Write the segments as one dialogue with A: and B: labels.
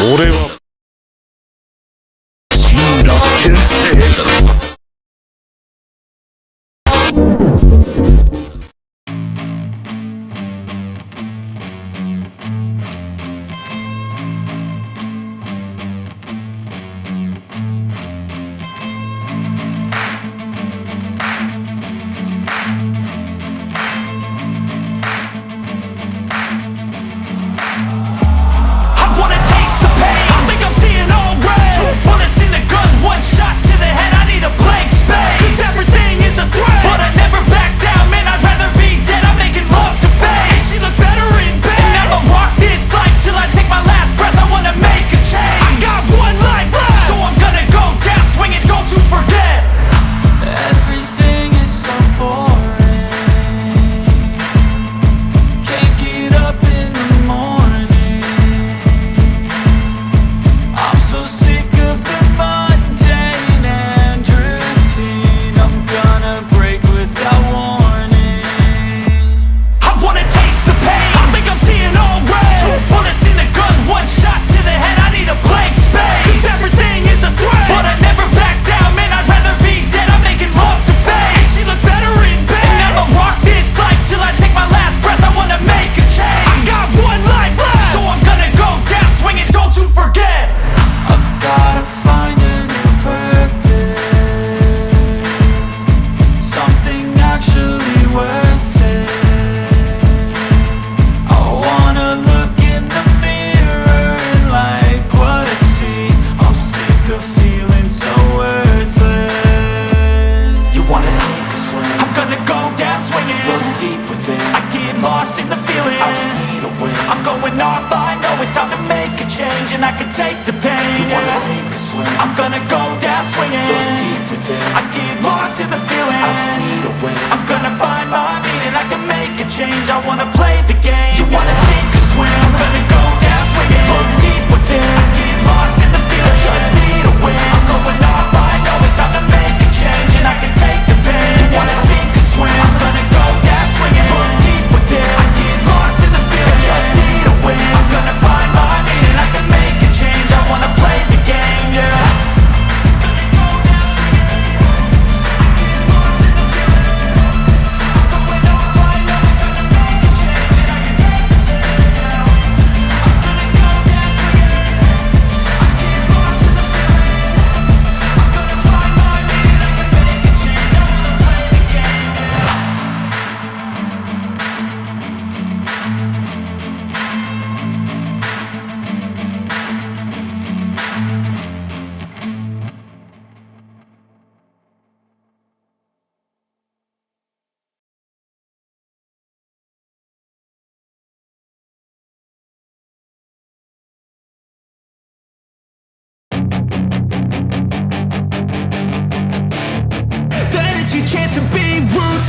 A: 俺は志村けんせいだ。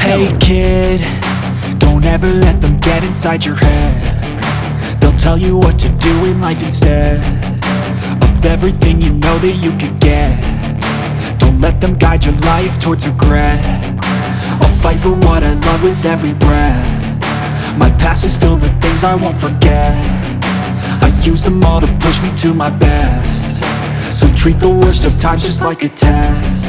B: Hey kid, don't ever let them get inside your head. They'll tell you what to do in life instead of everything you know that you could get. Don't let them guide your life towards regret. I'll fight for what I love with every breath. My past is filled with things I won't forget. I use them all to push me to my best. So treat the worst of times just like a test.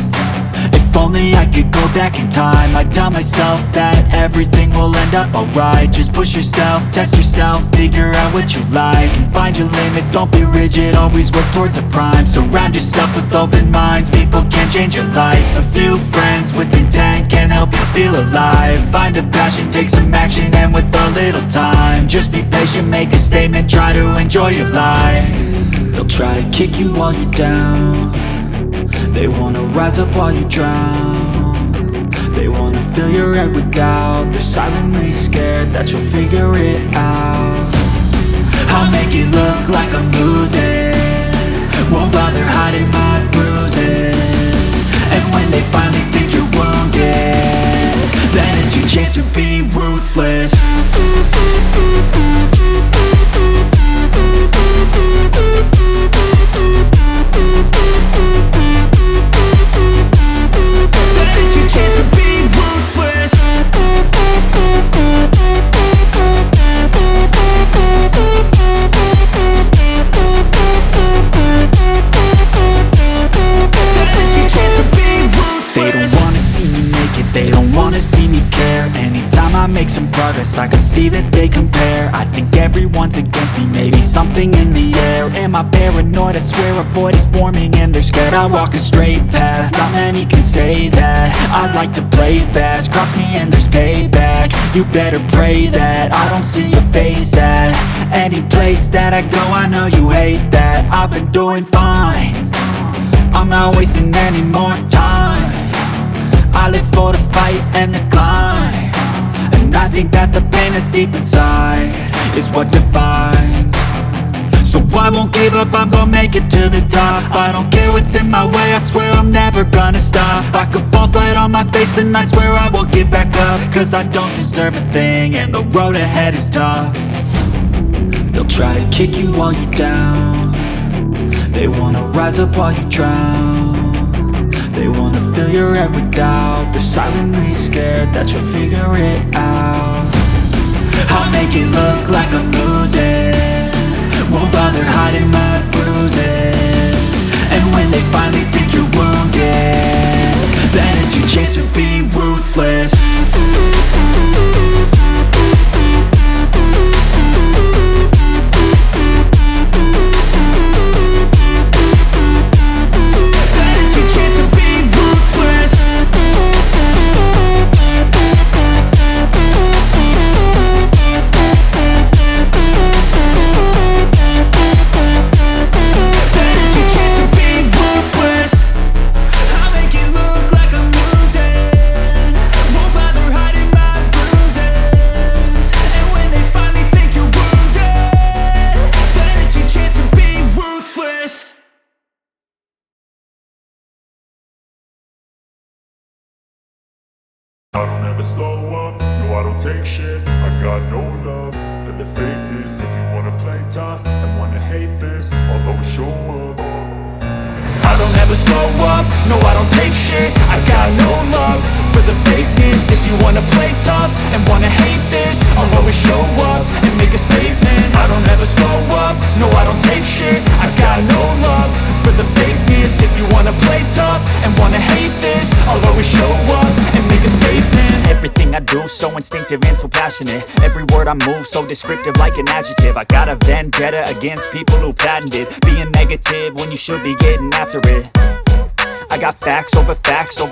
B: If only I could go back in time, I'd tell myself that everything will end up alright. Just push yourself, test yourself, figure out what you like, and find your limits, don't be rigid, always work towards a prime. Surround yourself with open minds, people can change your life. A few friends with intent can help you feel alive. Find a passion, take some action, and with a little time, just be patient, make a statement, try to enjoy your life. They'll try to kick you while you're down. They wanna rise up while you drown. They wanna fill your head with doubt. They're silently scared that you'll figure it out. I'll make it look like I'm losing, won't bother hiding my bruises. And when they finally think you're wounded, then it's your chance to be ruthless. Then it's your chance to be ruthless. They don't wanna see me care. Anytime I make some progress, I can see that they compare. I think everyone's against me, maybe something in the air. Am I paranoid? I swear a void is forming and they're scared. I walk a straight path, not many can say that. I like to play fast, cross me and there's payback. You better pray that I don't see your face at any place that I go. I know you hate that. I've been doing fine, I'm not wasting any more time. I live for the fight and the climb, and I think that the pain that's deep inside is what defines. So I won't give up, I'm gonna make it to the top. I don't care what's in my way, I swear I'm never gonna stop. I could fall flat on my face and I swear I will get back up, cause I don't deserve a thing and the road ahead is tough. They'll try to kick you while you're down, they wanna rise up while you drown. They wanna fill your head with doubt, they're silently scared that you'll figure it out. I'll make it look like I'm losing, won't bother hiding my bruises. And when they finally think you're wounded, then it's your chance to be ruthless.
A: I don't ever slow up, no I don't take shit. I got no love for the fakeness. If you wanna play tough and wanna hate this, I'll always show up.
B: I don't ever slow up, no I don't take shit. I got no love for the fakeness. If you wanna play tough and wanna hate this, I'll always show up and make a statement. I don't ever slow up, no I don't take shit. I got no love for the fakeness. If you wanna play tough and wanna hate this, I'll always show up and make a statement. Everything I do so instinctive and so passionate. Every word I move so descriptive like an adjective. I got a vendetta against people who patented being negative when you should be getting after it. I got facts over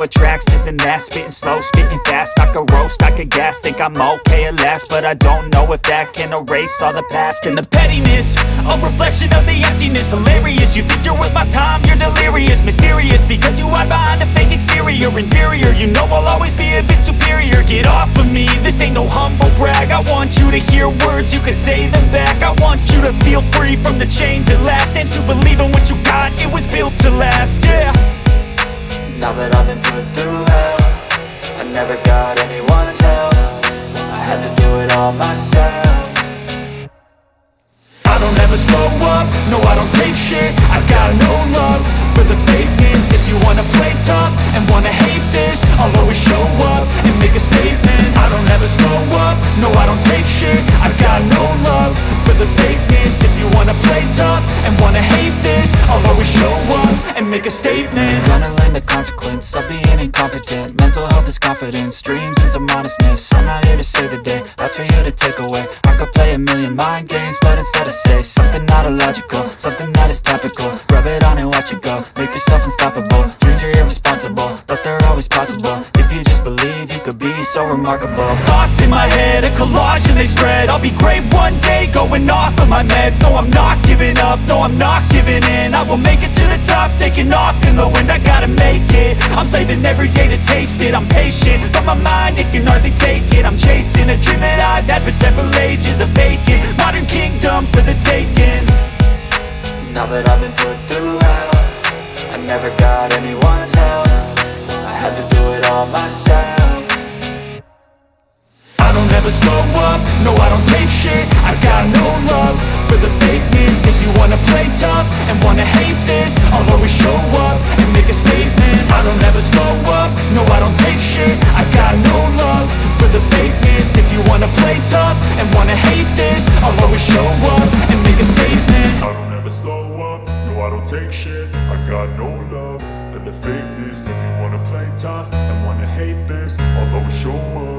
B: tracks, this and that. Spitting slow, spitting fast, I could roast, I could gas. Think I'm okay at last, but I don't know if that can erase all the past. And the pettiness, a reflection of the emptiness. Hilarious, you think you're worth my time, you're delirious. Mysterious, because you hide behind a fake exterior. Inferior, you know I'll always be a bit superior. Get off of me, this ain't no humble brag. I want you to hear words, you can say them back. I want you to feel free from the chains at last, and to believe in what you got, it was built to last, yeah. Now that I've been put through hell, I never got anyone's help, I had to do it all myself. I don't ever slow up, no I don't take shit. I got no love for the fakeness. If you wanna play tough and wanna hate this, I'll always show up and make a statement. I don't ever slow up, no I don't take shit. I got no love for the fakeness. If you wanna play tough and wanna hate this, I'll always show up and make a statement. Gonna learn the consequence of being incompetent. Mental health is confidence, dreams and some honestness. I'm not here to save the day, that's for you to take away. I could play a million mind games, but instead I say something not illogical, something that is topical. Rub it on and watch it go, make yourself unstoppable. Dreams are irresponsible, but they're always possible. If you just believe, you could be so remarkable. Thoughts in my head, a collage and they spread. I'll be great one day, going off of my meds. No, I'm not giving up, no, I'm not giving in. I will make it to the top, taking off in the wind. I gotta make it, I'm saving every day to taste it. I'm patient, but my mind, it can hardly take it. I'm chasing a dream that I've had for several ages. A vacant, modern kingdom for the taking. Now that I've been put through hell, I never got anyone's help, I had to do it all myself. I don't ever slow up, no I don't take shit. I got no love for the fakeness. If you wanna play tough and wanna hate this, I'll always show up and make a statement. I don't ever slow up, no I don't take shit. I got no love for the fakeness. If you wanna play tough and wanna hate this, I'll always show up and make a statement.
A: I don't ever slow up, no I don't take shit. I got no love for the fakeness. If you wanna play tough and wanna hate this, I'll always show up.